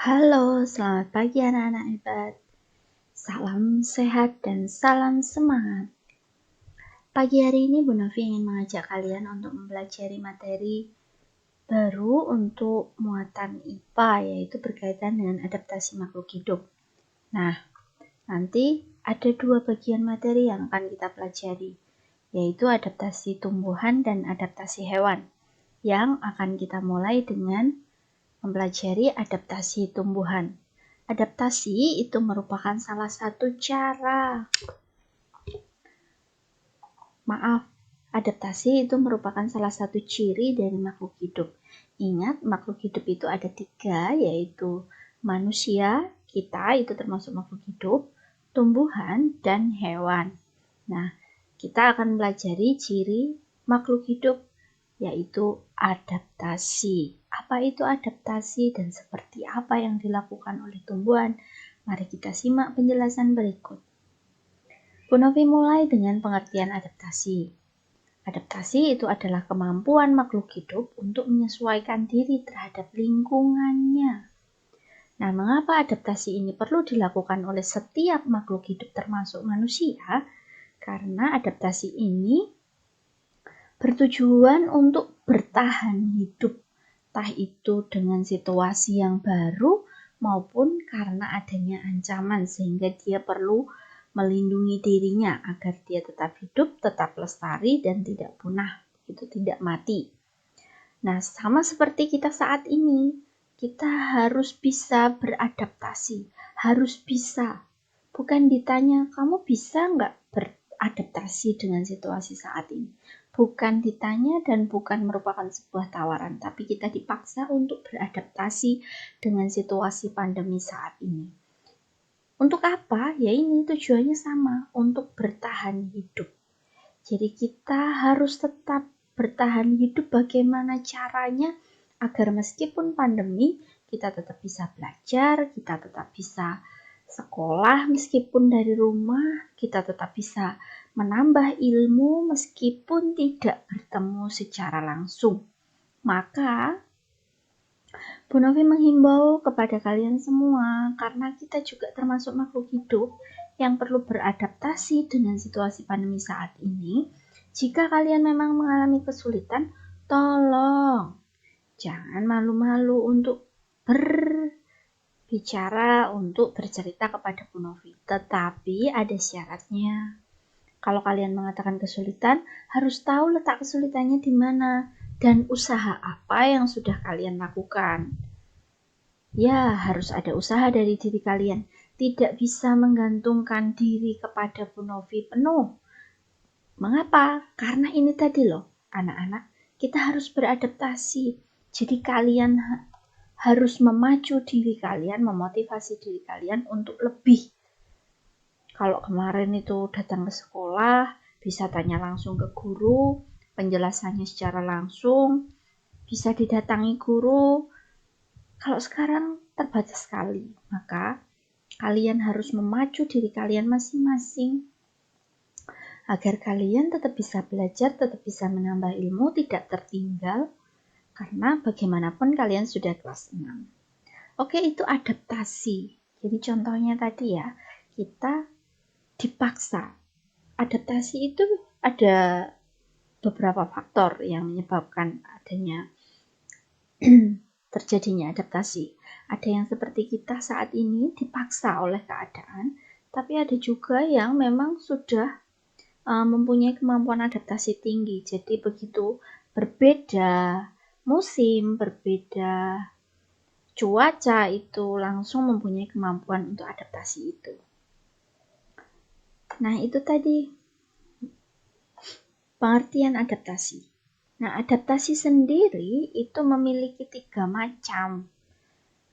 Halo, selamat pagi anak-anak hebat. Salam sehat dan salam semangat. Pagi hari ini Bu Novi ingin mengajak kalian untuk mempelajari materi baru untuk muatan IPA, yaitu berkaitan dengan adaptasi makhluk hidup. Nah, nanti ada dua bagian materi yang akan kita pelajari, yaitu adaptasi tumbuhan dan adaptasi hewan, yang akan kita mulai dengan mempelajari adaptasi tumbuhan. Adaptasi itu merupakan salah satu cara. Adaptasi itu merupakan salah satu ciri dari makhluk hidup. Ingat, makhluk hidup itu ada 3, yaitu manusia, kita itu termasuk makhluk hidup, tumbuhan, dan hewan. Nah, kita akan pelajari ciri makhluk hidup, yaitu adaptasi. Apa itu adaptasi dan seperti apa yang dilakukan oleh tumbuhan? Mari kita simak penjelasan berikut. Bu Novi mulai dengan pengertian adaptasi. Adaptasi itu adalah kemampuan makhluk hidup untuk menyesuaikan diri terhadap lingkungannya. Nah, mengapa adaptasi ini perlu dilakukan oleh setiap makhluk hidup termasuk manusia? Karena adaptasi ini bertujuan untuk bertahan hidup, entah itu dengan situasi yang baru maupun karena adanya ancaman, sehingga dia perlu melindungi dirinya agar dia tetap hidup, tetap lestari, dan tidak punah, itu tidak mati. Nah, sama seperti kita saat ini, kita harus bisa beradaptasi, harus bisa. Bukan ditanya, kamu bisa nggak beradaptasi dengan situasi saat ini? Bukan ditanya dan bukan merupakan sebuah tawaran, tapi kita dipaksa untuk beradaptasi dengan situasi pandemi saat ini. Untuk apa? Ya ini tujuannya sama, untuk bertahan hidup. Jadi kita harus tetap bertahan hidup. Bagaimana caranya agar meskipun pandemi kita tetap bisa belajar, kita tetap bisa sekolah meskipun dari rumah, kita tetap bisa menambah ilmu meskipun tidak bertemu secara langsung. Maka Bu Novi menghimbau kepada kalian semua, karena kita juga termasuk makhluk hidup yang perlu beradaptasi dengan situasi pandemi saat ini. Jika kalian memang mengalami kesulitan, tolong jangan malu-malu untuk berbicara, untuk bercerita kepada Bu Novi. Tetapi ada syaratnya. Kalau kalian mengatakan kesulitan, harus tahu letak kesulitannya di mana dan usaha apa yang sudah kalian lakukan. Ya, harus ada usaha dari diri kalian. Tidak bisa menggantungkan diri kepada Bu Novi penuh. Mengapa? Karena ini tadi loh, anak-anak, kita harus beradaptasi. Jadi kalian harus memacu diri kalian, memotivasi diri kalian untuk lebih. Kalau kemarin itu datang ke sekolah, bisa tanya langsung ke guru, penjelasannya secara langsung, bisa didatangi guru. Kalau sekarang terbatas sekali, maka kalian harus memacu diri kalian masing-masing agar kalian tetap bisa belajar, tetap bisa menambah ilmu, tidak tertinggal, karena bagaimanapun kalian sudah kelas 6. Oke, itu adaptasi. Jadi contohnya tadi ya, kita dipaksa. Adaptasi itu ada beberapa faktor yang menyebabkan adanya terjadinya adaptasi. Ada yang seperti kita saat ini dipaksa oleh keadaan, tapi ada juga yang memang sudah mempunyai kemampuan adaptasi tinggi. Jadi begitu berbeda musim, berbeda cuaca, itu langsung mempunyai kemampuan untuk adaptasi itu. Nah, itu tadi pengertian adaptasi. Nah, adaptasi sendiri itu memiliki 3 macam.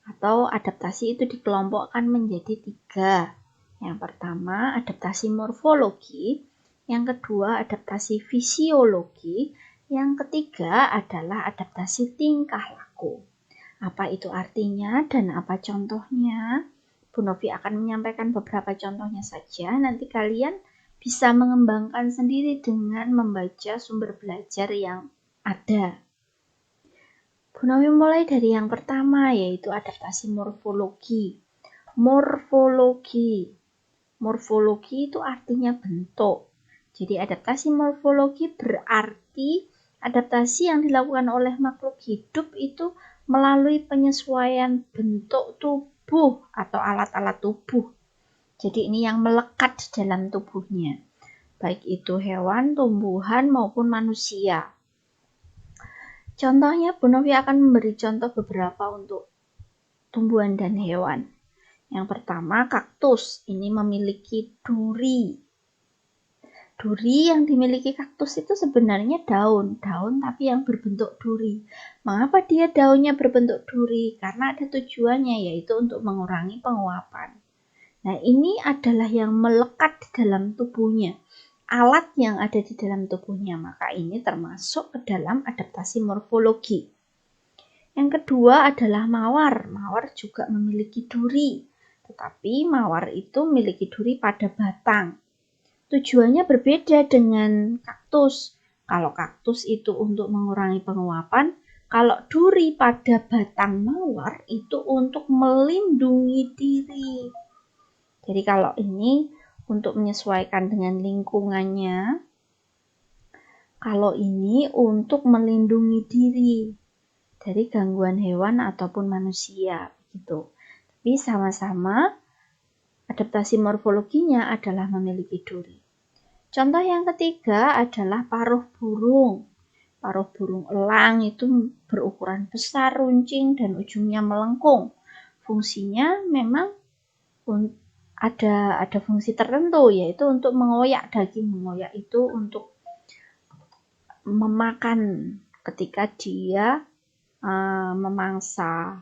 Atau adaptasi itu dikelompokkan menjadi 3. Yang pertama, adaptasi morfologi. Yang kedua, adaptasi fisiologi. Yang ketiga adalah adaptasi tingkah laku. Apa itu artinya dan apa contohnya? Bu Novi akan menyampaikan beberapa contohnya saja. Nanti kalian bisa mengembangkan sendiri dengan membaca sumber belajar yang ada. Bu Novi mulai dari yang pertama, yaitu adaptasi morfologi. Morfologi itu artinya bentuk. Jadi adaptasi morfologi berarti adaptasi yang dilakukan oleh makhluk hidup itu melalui penyesuaian bentuk tubuh atau alat-alat tubuh. Jadi ini yang melekat di dalam tubuhnya, baik itu hewan, tumbuhan, maupun manusia. Contohnya, Bu Novi akan memberi contoh beberapa untuk tumbuhan dan hewan. Yang pertama, kaktus. Ini memiliki duri. Duri yang dimiliki kaktus itu sebenarnya daun tapi yang berbentuk duri. Mengapa dia daunnya berbentuk duri? Karena ada tujuannya, yaitu untuk mengurangi penguapan. Nah, ini adalah yang melekat di dalam tubuhnya, alat yang ada di dalam tubuhnya, maka ini termasuk ke dalam adaptasi morfologi. Yang kedua adalah mawar. Mawar juga memiliki duri, tetapi mawar itu memiliki duri pada batang. Tujuannya berbeda dengan kaktus. Kalau kaktus itu untuk mengurangi penguapan, kalau duri pada batang mawar itu untuk melindungi diri. Jadi kalau ini untuk menyesuaikan dengan lingkungannya, kalau ini untuk melindungi diri dari gangguan hewan ataupun manusia, begitu. Tapi sama-sama adaptasi morfologinya adalah memiliki duri. Contoh yang ketiga adalah paruh burung. Paruh burung elang itu berukuran besar, runcing, dan ujungnya melengkung. Fungsinya memang ada fungsi tertentu, yaitu untuk mengoyak daging. Mengoyak itu untuk memakan ketika dia memangsa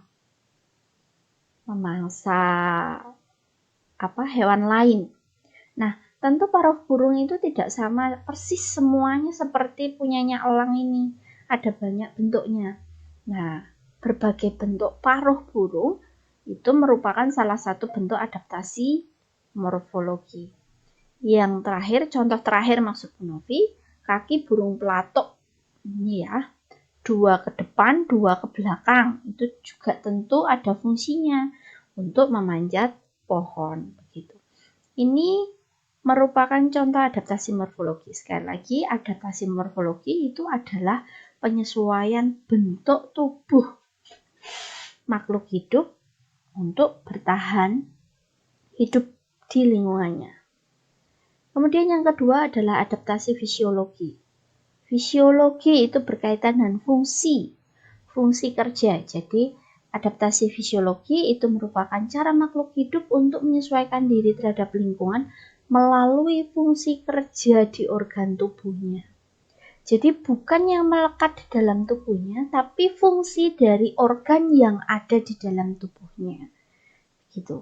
hewan lain. Nah, tentu paruh burung itu tidak sama persis semuanya seperti punyanya elang ini. Ada banyak bentuknya. Nah, berbagai bentuk paruh burung itu merupakan salah satu bentuk adaptasi morfologi. Yang terakhir, contoh terakhir maksud Bu Novi, kaki burung pelatuk. Ini ya, 2 ke depan, 2 ke belakang. Itu juga tentu ada fungsinya untuk memanjat pohon. Begitu. Ini merupakan contoh adaptasi morfologi. Sekali lagi, adaptasi morfologi itu adalah penyesuaian bentuk tubuh makhluk hidup untuk bertahan hidup di lingkungannya. Kemudian yang kedua adalah adaptasi fisiologi. Fisiologi itu berkaitan dengan fungsi kerja. Jadi adaptasi fisiologi itu merupakan cara makhluk hidup untuk menyesuaikan diri terhadap lingkungan melalui fungsi kerja di organ tubuhnya. Jadi bukan yang melekat di dalam tubuhnya, tapi fungsi dari organ yang ada di dalam tubuhnya. Gitu.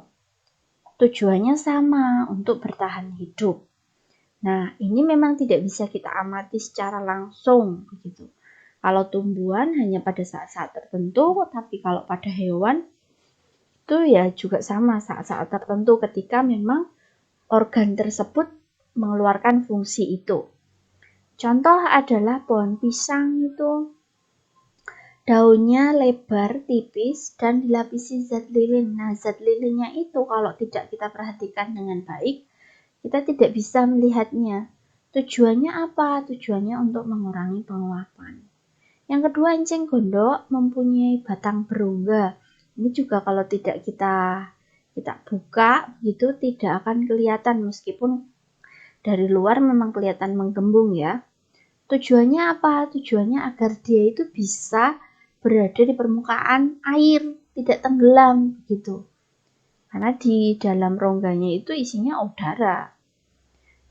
Tujuannya sama, untuk bertahan hidup. Nah, ini memang tidak bisa kita amati secara langsung, begitu. Kalau tumbuhan hanya pada saat-saat tertentu, tapi kalau pada hewan itu ya juga sama saat-saat tertentu ketika memang organ tersebut mengeluarkan fungsi itu. Contoh adalah pohon pisang itu daunnya lebar, tipis, dan dilapisi zat lilin. Nah, zat lilinnya itu kalau tidak kita perhatikan dengan baik, kita tidak bisa melihatnya. Tujuannya apa? Tujuannya untuk mengurangi penguapan. Yang kedua, enceng gondok mempunyai batang berongga. Ini juga kalau tidak kita buka, gitu tidak akan kelihatan meskipun dari luar memang kelihatan menggembung ya. Tujuannya apa? Tujuannya agar dia itu bisa berada di permukaan air, tidak tenggelam gitu. Karena di dalam rongganya itu isinya udara.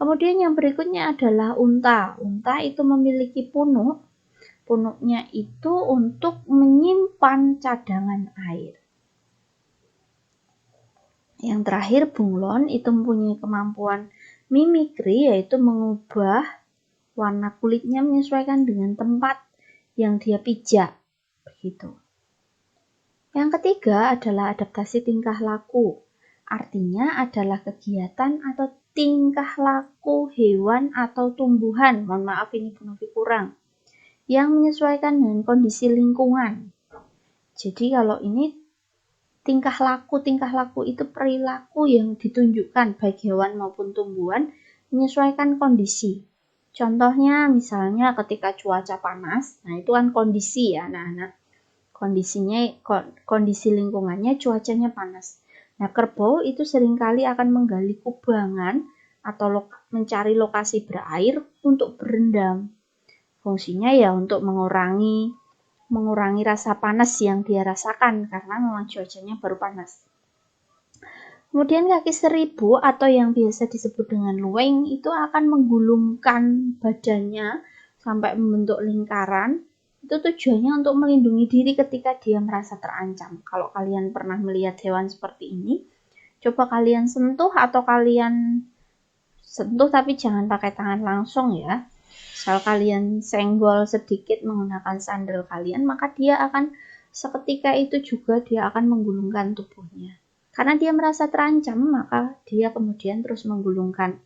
Kemudian yang berikutnya adalah unta. Unta itu memiliki punuk. Punuknya itu untuk menyimpan cadangan air. Yang terakhir, bunglon itu mempunyai kemampuan mimikri, yaitu mengubah warna kulitnya menyesuaikan dengan tempat yang dia pijak. Begitu. Yang ketiga adalah adaptasi tingkah laku. Artinya adalah kegiatan atau tingkah laku hewan atau tumbuhan, mohon maaf ini Bu Novi kurang, yang menyesuaikan dengan kondisi lingkungan. Jadi kalau ini tingkah laku itu perilaku yang ditunjukkan baik hewan maupun tumbuhan menyesuaikan kondisi. Contohnya misalnya ketika cuaca panas, nah itu kan kondisi ya anak-anak. Kondisi lingkungannya cuacanya panas. Nah, kerbau itu seringkali akan menggali kubangan atau mencari lokasi berair untuk berendam. Fungsinya ya untuk mengurangi rasa panas yang dia rasakan karena memang cuacanya baru panas. Kemudian kaki seribu atau yang biasa disebut dengan luweng itu akan menggulungkan badannya sampai membentuk lingkaran. Itu tujuannya untuk melindungi diri ketika dia merasa terancam. Kalau kalian pernah melihat hewan seperti ini, coba kalian sentuh atau kalian sentuh tapi jangan pakai tangan langsung ya. Misal kalian senggol sedikit menggunakan sandal kalian, maka dia akan seketika itu juga dia akan menggulungkan tubuhnya. Karena dia merasa terancam, maka dia kemudian terus menggulungkan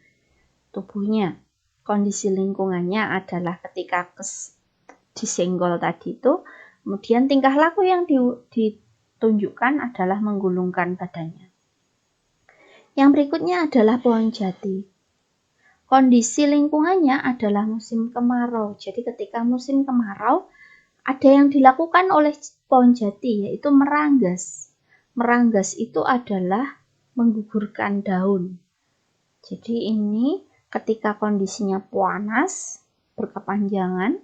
tubuhnya. Kondisi lingkungannya adalah ketika disenggol tadi itu, kemudian tingkah laku yang ditunjukkan adalah menggulungkan badannya. Yang berikutnya adalah pohon jati. Kondisi lingkungannya adalah musim kemarau. Jadi ketika musim kemarau, ada yang dilakukan oleh pohon jati yaitu meranggas. Meranggas itu adalah menggugurkan daun. Jadi ini ketika kondisinya panas, berkepanjangan,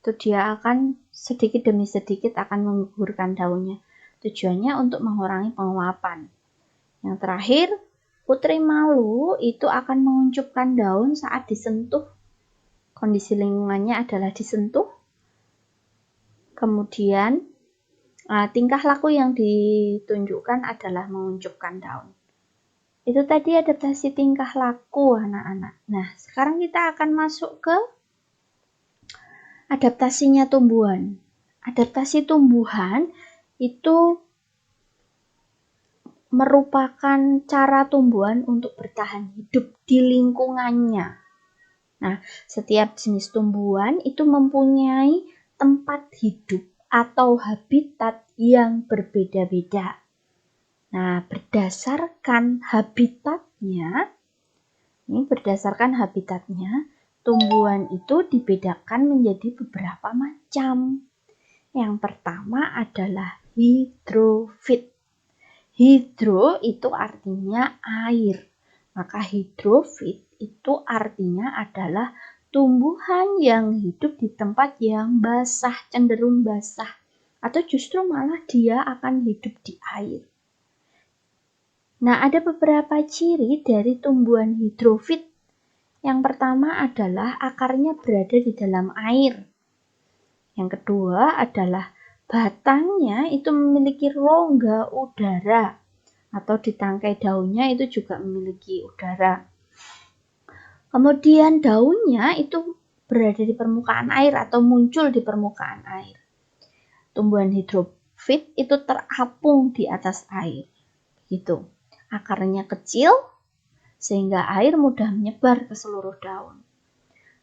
itu dia akan sedikit demi sedikit akan menggugurkan daunnya. Tujuannya untuk mengurangi penguapan. Yang terakhir, putri malu itu akan menguncupkan daun saat disentuh. Kondisi lingkungannya adalah disentuh. Kemudian tingkah laku yang ditunjukkan adalah menguncupkan daun. Itu tadi adaptasi tingkah laku anak-anak. Nah, sekarang kita akan masuk ke adaptasinya tumbuhan. Adaptasi tumbuhan itu merupakan cara tumbuhan untuk bertahan hidup di lingkungannya. Nah, setiap jenis tumbuhan itu mempunyai tempat hidup atau habitat yang berbeda-beda. Nah, berdasarkan habitatnya, tumbuhan itu dibedakan menjadi beberapa macam. Yang pertama adalah hidrofit. Hidro itu artinya air. Maka hidrofit itu artinya adalah tumbuhan yang hidup di tempat yang basah, cenderung basah. Atau justru malah dia akan hidup di air. Nah, ada beberapa ciri dari tumbuhan hidrofit. Yang pertama adalah akarnya berada di dalam air. Yang kedua adalah batangnya itu memiliki rongga udara. Atau di tangkai daunnya itu juga memiliki udara. Kemudian daunnya itu berada di permukaan air atau muncul di permukaan air. Tumbuhan hidrofit itu terapung di atas air. Gitu. Akarnya kecil sehingga air mudah menyebar ke seluruh daun.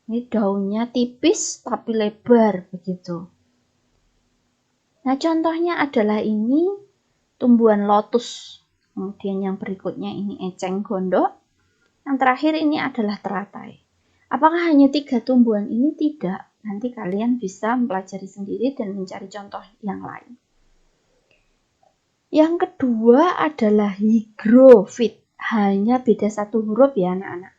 Ini daunnya tipis tapi lebar begitu. Nah, contohnya adalah ini tumbuhan lotus. Kemudian yang berikutnya ini eceng gondok. Yang terakhir ini adalah teratai. Apakah hanya 3 tumbuhan ini? Tidak. Nanti kalian bisa mempelajari sendiri dan mencari contoh yang lain. Yang kedua adalah higrofit. Hanya beda 1 huruf ya anak-anak.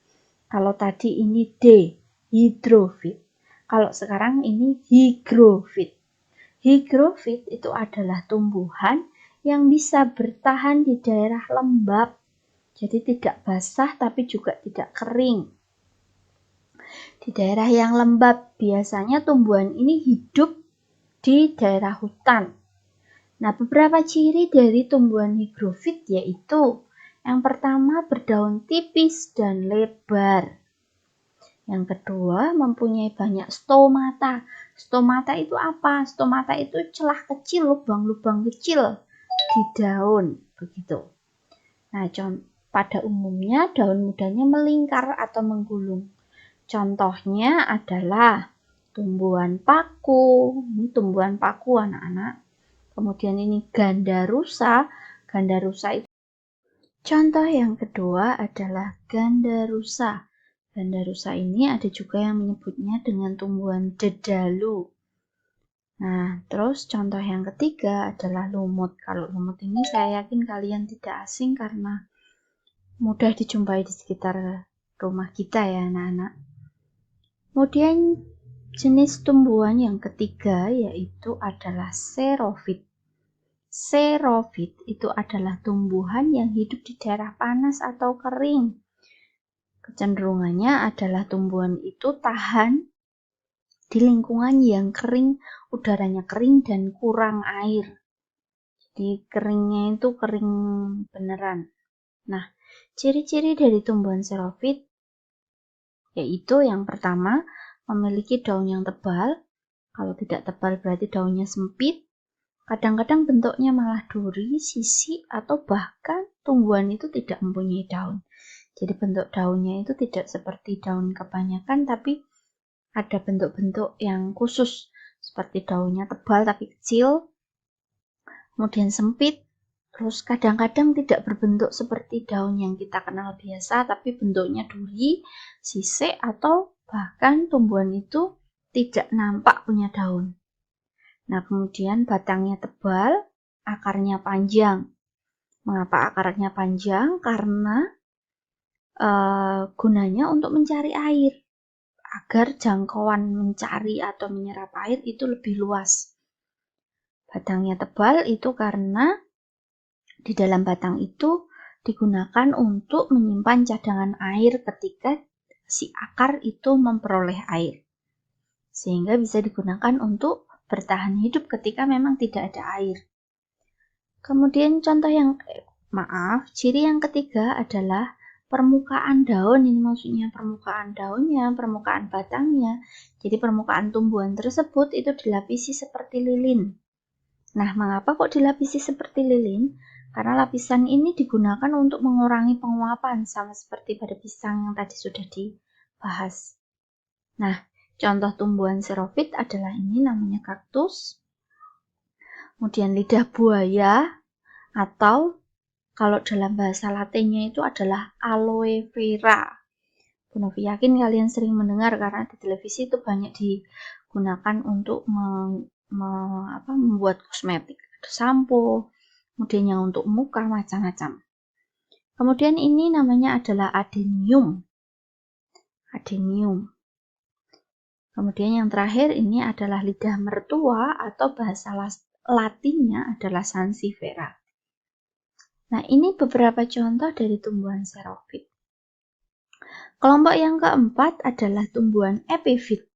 Kalau tadi ini D, hidrofit. Kalau sekarang ini higrofit. Higrofit itu adalah tumbuhan yang bisa bertahan di daerah lembab. Jadi tidak basah tapi juga tidak kering. Di daerah yang lembab biasanya tumbuhan ini hidup di daerah hutan. Nah, beberapa ciri dari tumbuhan higrofit yaitu yang pertama berdaun tipis dan lebar. Yang kedua mempunyai banyak stomata. Stomata itu apa? Stomata itu celah kecil, lubang-lubang kecil di daun, begitu. Nah, pada umumnya daun mudanya melingkar atau menggulung. Contohnya adalah tumbuhan paku. Ini tumbuhan paku anak-anak. Kemudian ini ganda rusa. Ganda rusa itu. Contoh yang kedua adalah ganda rusa. Ganda rusa ini ada juga yang menyebutnya dengan tumbuhan dedalu. Nah, terus contoh yang ketiga adalah lumut. Kalau lumut ini saya yakin kalian tidak asing karena mudah dijumpai di sekitar rumah kita ya anak-anak. Kemudian jenis tumbuhan yang ketiga yaitu adalah xerophyt. Xerophyt itu adalah tumbuhan yang hidup di daerah panas atau kering. Kecenderungannya adalah tumbuhan itu tahan di lingkungan yang kering, udaranya kering dan kurang air. Jadi keringnya itu kering beneran. Nah, ciri-ciri dari tumbuhan xerophyt yaitu yang pertama, memiliki daun yang tebal. Kalau tidak tebal berarti daunnya sempit. Kadang-kadang bentuknya malah duri, sisi, atau bahkan tumbuhan itu tidak mempunyai daun. Jadi bentuk daunnya itu tidak seperti daun kebanyakan, tapi ada bentuk-bentuk yang khusus. Seperti daunnya tebal tapi kecil, kemudian sempit, terus kadang-kadang tidak berbentuk seperti daun yang kita kenal biasa, tapi bentuknya duri, sisik, atau bahkan tumbuhan itu tidak nampak punya daun. Nah, kemudian batangnya tebal, akarnya panjang. Mengapa akarnya panjang? Karena gunanya untuk mencari air, agar jangkauan mencari atau menyerap air itu lebih luas. Batangnya tebal itu karena di dalam batang itu digunakan untuk menyimpan cadangan air ketika si akar itu memperoleh air. Sehingga bisa digunakan untuk bertahan hidup ketika memang tidak ada air. Kemudian ciri yang ketiga adalah permukaan daun. Ini maksudnya permukaan daunnya, permukaan batangnya. Jadi permukaan tumbuhan tersebut itu dilapisi seperti lilin. Nah, mengapa kok dilapisi seperti lilin? Karena lapisan ini digunakan untuk mengurangi penguapan, sama seperti pada pisang yang tadi sudah dibahas. Nah, contoh tumbuhan xerophyt adalah ini namanya kaktus. Kemudian lidah buaya, atau kalau dalam bahasa latinnya itu adalah aloe vera. Bu Novi yakin kalian sering mendengar karena di televisi itu banyak digunakan untuk membuat kosmetik. Ada sampo, kemudian yang untuk muka macam-macam. Kemudian ini namanya adalah adenium. Adenium. Kemudian yang terakhir ini adalah lidah mertua atau bahasa latinnya adalah sansevieria. Nah, ini beberapa contoh dari tumbuhan xerophyt. Kelompok yang keempat adalah tumbuhan epifit.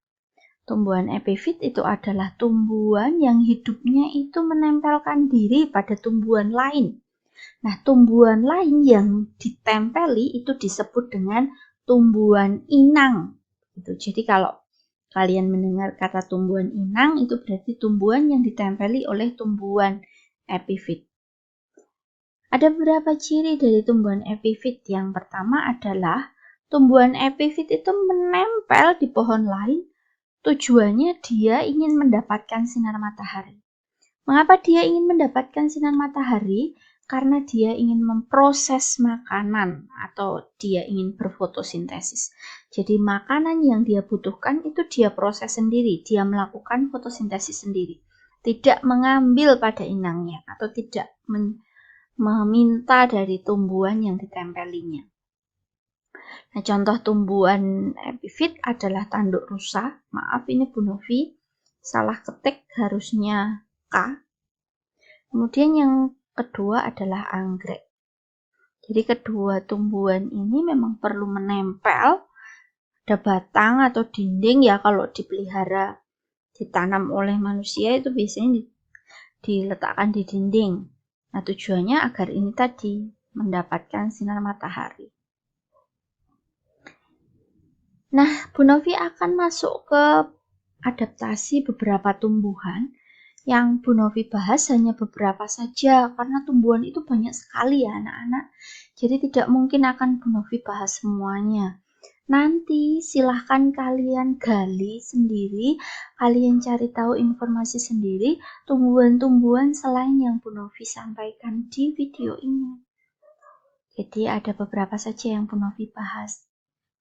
Tumbuhan epifit itu adalah tumbuhan yang hidupnya itu menempelkan diri pada tumbuhan lain. Nah, tumbuhan lain yang ditempeli itu disebut dengan tumbuhan inang. Jadi kalau kalian mendengar kata tumbuhan inang, itu berarti tumbuhan yang ditempeli oleh tumbuhan epifit. Ada beberapa ciri dari tumbuhan epifit. Yang pertama adalah tumbuhan epifit itu menempel di pohon lain. Tujuannya dia ingin mendapatkan sinar matahari. Mengapa dia ingin mendapatkan sinar matahari? Karena dia ingin memproses makanan atau dia ingin berfotosintesis. Jadi makanan yang dia butuhkan itu dia proses sendiri, dia melakukan fotosintesis sendiri. Tidak mengambil pada inangnya atau tidak meminta dari tumbuhan yang ditempelinya. Nah, contoh tumbuhan epifit adalah tanduk rusa. Maaf, ini Bu Novi salah ketik, harusnya K. Kemudian yang kedua adalah anggrek. Jadi kedua tumbuhan ini memang perlu menempel pada batang atau dinding ya. Kalau dipelihara ditanam oleh manusia itu biasanya diletakkan di dinding. Nah, tujuannya agar ini tadi mendapatkan sinar matahari. Nah, Bu Novi akan masuk ke adaptasi beberapa tumbuhan. Yang Bu Novi bahas hanya beberapa saja, karena tumbuhan itu banyak sekali ya anak-anak. Jadi tidak mungkin akan Bu Novi bahas semuanya. Nanti silahkan kalian gali sendiri, kalian cari tahu informasi sendiri tumbuhan-tumbuhan selain yang Bu Novi sampaikan di video ini. Jadi ada beberapa saja yang Bu Novi bahas.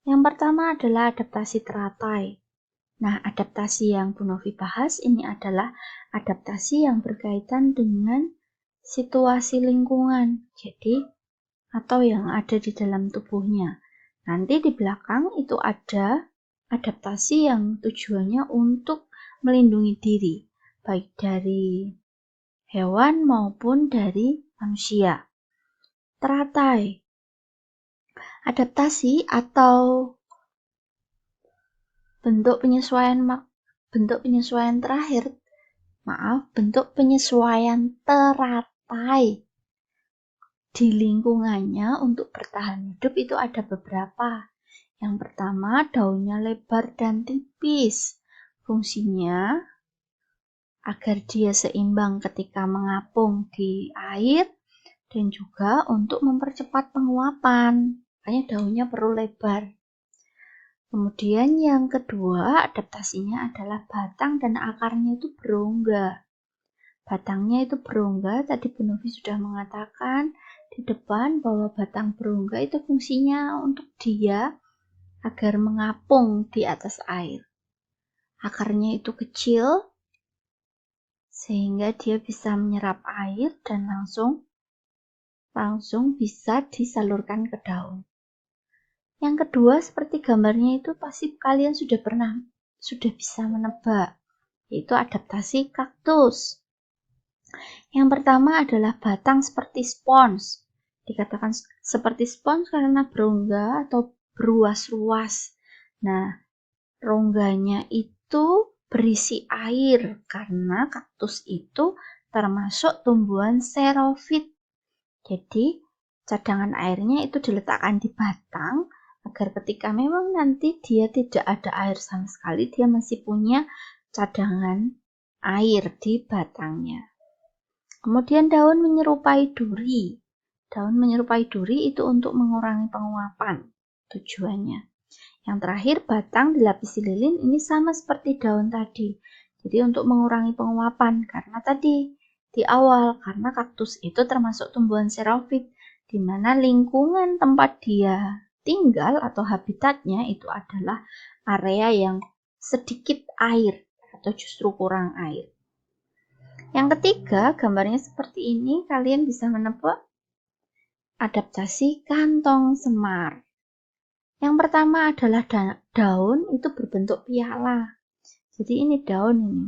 Yang pertama adalah adaptasi teratai. Nah, adaptasi yang Bu Novi bahas ini adalah adaptasi yang berkaitan dengan situasi lingkungan. Jadi, atau yang ada di dalam tubuhnya. Nanti di belakang itu ada adaptasi yang tujuannya untuk melindungi diri, baik dari hewan maupun dari manusia. Teratai. Adaptasi atau bentuk penyesuaian teratai di lingkungannya untuk bertahan hidup itu ada beberapa. Yang pertama, daunnya lebar dan tipis. Fungsinya agar dia seimbang ketika mengapung di air dan juga untuk mempercepat penguapan. Makanya daunnya perlu lebar. Kemudian yang kedua, adaptasinya adalah batang dan akarnya itu berongga. Batangnya itu berongga, tadi Bu Novi sudah mengatakan di depan bahwa batang berongga itu fungsinya untuk dia agar mengapung di atas air. Akarnya itu kecil sehingga dia bisa menyerap air dan langsung bisa disalurkan ke daun. Yang kedua, seperti gambarnya itu pasti kalian sudah bisa menebak, yaitu adaptasi kaktus. Yang pertama adalah batang seperti spons. Dikatakan seperti spons karena berongga atau beruas-ruas. Nah, rongganya itu berisi air karena kaktus itu termasuk tumbuhan xerophyt. Jadi, cadangan airnya itu diletakkan di batang agar ketika memang nanti dia tidak ada air sama sekali, dia masih punya cadangan air di batangnya. Kemudian daun menyerupai duri. Daun menyerupai duri itu untuk mengurangi penguapan tujuannya. Yang terakhir, batang dilapisi lilin, ini sama seperti daun tadi. Jadi untuk mengurangi penguapan, karena tadi di awal, karena kaktus itu termasuk tumbuhan xerophyt, di mana lingkungan tempat dia tinggal atau habitatnya itu adalah area yang sedikit air atau justru kurang air. Yang ketiga, gambarnya seperti ini, kalian bisa menebak adaptasi kantong semar. Yang pertama adalah daun itu berbentuk piala. Jadi ini daun ini.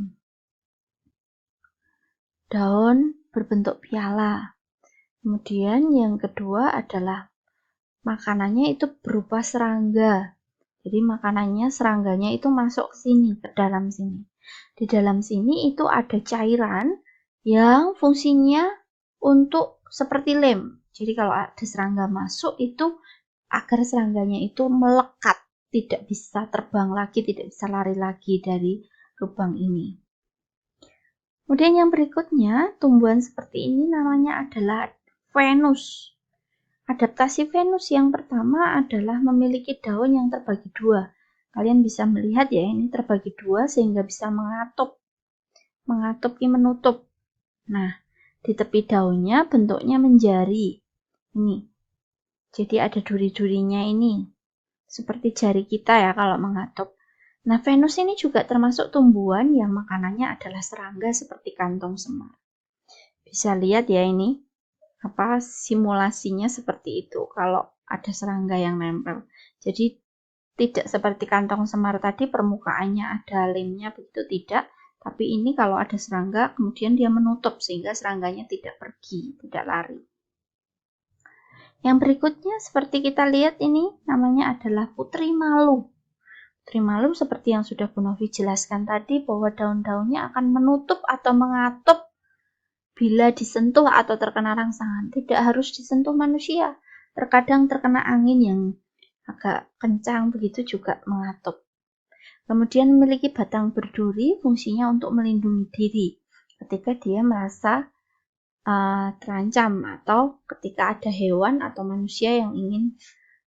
Daun berbentuk piala. Kemudian yang kedua adalah makanannya itu berupa serangga. Jadi makanannya, serangganya itu masuk ke sini, ke dalam sini. Di dalam sini itu ada cairan yang fungsinya untuk seperti lem. Jadi kalau ada serangga masuk itu agar serangganya itu melekat, tidak bisa terbang lagi, tidak bisa lari lagi dari lubang ini. Kemudian yang berikutnya, tumbuhan seperti ini namanya adalah Venus. Adaptasi Venus yang pertama adalah memiliki daun yang terbagi dua. Kalian bisa melihat ya, ini terbagi dua sehingga bisa menutup. Nah, di tepi daunnya bentuknya menjari. Ini. Jadi ada duri-durinya ini. Seperti jari kita ya kalau mengatup. Nah, Venus ini juga termasuk tumbuhan yang makanannya adalah serangga seperti kantong semar. Bisa lihat ya ini, simulasinya seperti itu kalau ada serangga yang nempel. Jadi tidak seperti kantong semar tadi permukaannya ada lemnya, begitu tidak. Tapi ini kalau ada serangga, kemudian dia menutup sehingga serangganya tidak pergi, tidak lari. Yang berikutnya seperti kita lihat ini namanya adalah putri malu. Putri malu seperti yang sudah Bu Novi jelaskan tadi bahwa daun-daunnya akan menutup atau mengatup bila disentuh atau terkena rangsangan. Tidak harus disentuh manusia. Terkadang terkena angin yang agak kencang begitu juga mengatup. Kemudian memiliki batang berduri, fungsinya untuk melindungi diri ketika dia merasa terancam atau ketika ada hewan atau manusia yang ingin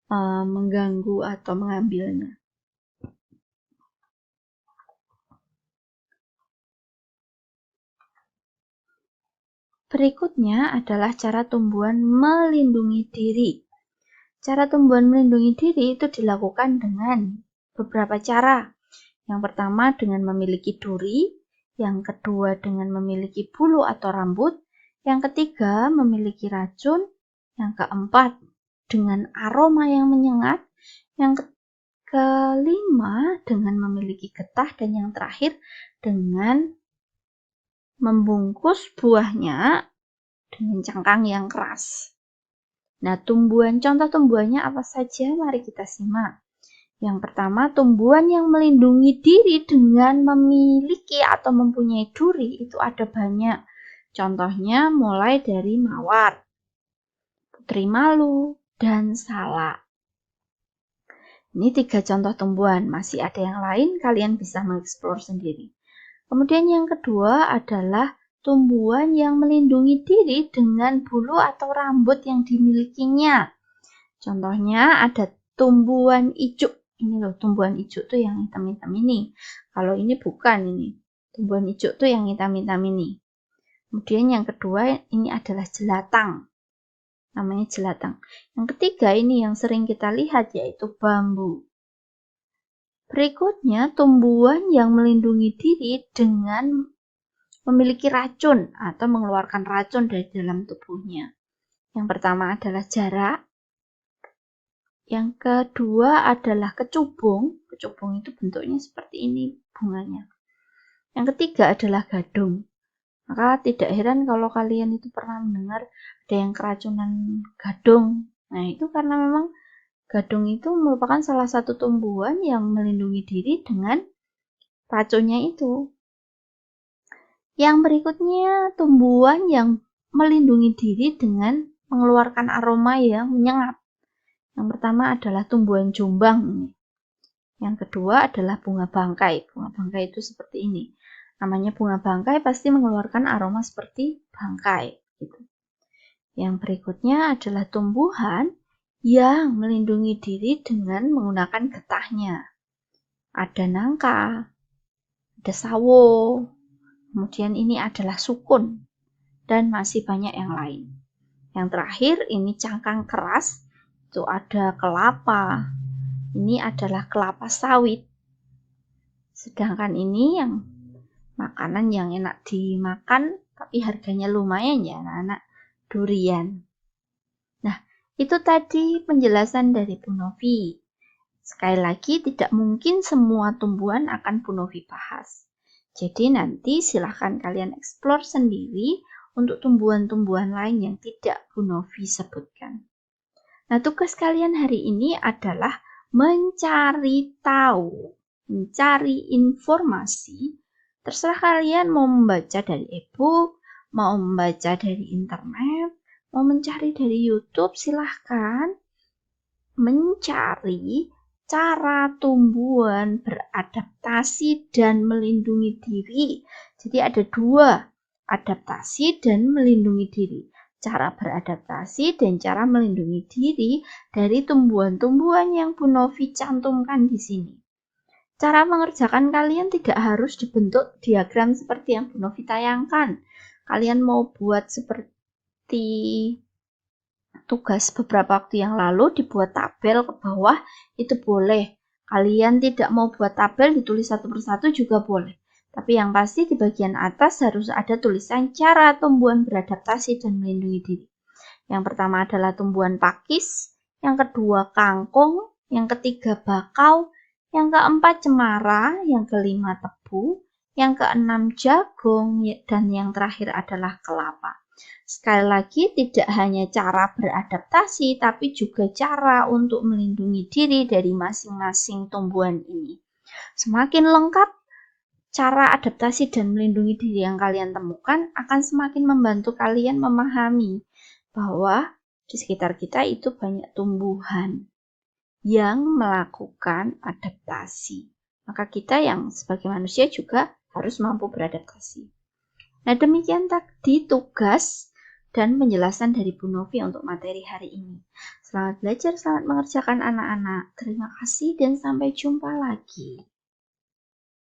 mengganggu atau mengambilnya. Berikutnya adalah cara tumbuhan melindungi diri. Cara tumbuhan melindungi diri itu dilakukan dengan beberapa cara. Yang pertama dengan memiliki duri, yang kedua dengan memiliki bulu atau rambut, yang ketiga memiliki racun, yang keempat dengan aroma yang menyengat, yang kelima dengan memiliki getah, dan yang terakhir dengan membungkus buahnya dengan cangkang yang keras. Nah, contoh tumbuhannya apa saja? Mari kita simak. Yang pertama, tumbuhan yang melindungi diri dengan memiliki atau mempunyai duri itu ada banyak. Contohnya mulai dari mawar, putri malu, dan salak. Ini 3 contoh tumbuhan. Masih ada yang lain, kalian bisa mengeksplor sendiri. Kemudian yang kedua adalah tumbuhan yang melindungi diri dengan bulu atau rambut yang dimilikinya. Contohnya ada tumbuhan ijuk. Ini loh, tumbuhan ijuk tuh yang hitam-hitam ini. Kalau ini bukan ini. Tumbuhan ijuk tuh yang hitam-hitam ini. Kemudian yang kedua ini adalah jelatang. Namanya jelatang. Yang ketiga ini yang sering kita lihat yaitu bambu. Berikutnya tumbuhan yang melindungi diri dengan memiliki racun atau mengeluarkan racun dari dalam tubuhnya. Yang pertama adalah jarak. Yang kedua adalah kecubung. Kecubung itu bentuknya seperti ini bunganya. Yang ketiga adalah gadung. Maka tidak heran kalau kalian itu pernah mendengar ada yang keracunan gadung. Nah, itu karena memang gadung itu merupakan salah satu tumbuhan yang melindungi diri dengan racunnya itu. Yang berikutnya tumbuhan yang melindungi diri dengan mengeluarkan aroma yang menyengat. Yang pertama adalah tumbuhan jombang. Yang kedua adalah bunga bangkai. Bunga bangkai itu seperti ini. Namanya bunga bangkai pasti mengeluarkan aroma seperti bangkai. Gitu. Yang berikutnya adalah tumbuhan yang melindungi diri dengan menggunakan getahnya. Ada nangka, ada sawo, kemudian ini adalah sukun, dan masih banyak yang lain. Yang terakhir ini cangkang keras. Itu ada kelapa, ini adalah kelapa sawit. Sedangkan ini yang makanan yang enak dimakan tapi harganya lumayan ya anak-anak, durian. Nah, itu tadi penjelasan dari Bu Novi. Sekali lagi tidak mungkin semua tumbuhan akan Bu Novi bahas. Jadi nanti silahkan kalian eksplor sendiri untuk tumbuhan-tumbuhan lain yang tidak Bu Novi sebutkan. Nah, tugas kalian hari ini adalah mencari tahu, mencari informasi. Terserah kalian mau membaca dari e-book, mau membaca dari internet, mau mencari dari YouTube, silahkan mencari cara tumbuhan beradaptasi dan melindungi diri. Jadi ada 2, adaptasi dan melindungi diri. Cara beradaptasi dan cara melindungi diri dari tumbuhan-tumbuhan yang Bu Novi cantumkan di sini. Cara mengerjakan kalian tidak harus dibentuk diagram seperti yang Bu Novi tayangkan. Kalian mau buat seperti tugas beberapa waktu yang lalu dibuat tabel ke bawah, itu boleh. Kalian tidak mau buat tabel ditulis satu persatu juga boleh. Tapi yang pasti di bagian atas harus ada tulisan cara tumbuhan beradaptasi dan melindungi diri. Yang pertama adalah tumbuhan pakis, yang kedua kangkung, yang ketiga bakau, yang keempat cemara, yang kelima tebu, yang keenam jagung, dan yang terakhir adalah kelapa. Sekali lagi, tidak hanya cara beradaptasi, tapi juga cara untuk melindungi diri dari masing-masing tumbuhan ini. Semakin lengkap cara adaptasi dan melindungi diri yang kalian temukan akan semakin membantu kalian memahami bahwa di sekitar kita itu banyak tumbuhan yang melakukan adaptasi. Maka kita yang sebagai manusia juga harus mampu beradaptasi. Nah, demikian tadi tugas dan penjelasan dari Bu Novi untuk materi hari ini. Selamat belajar, selamat mengerjakan anak-anak. Terima kasih dan sampai jumpa lagi.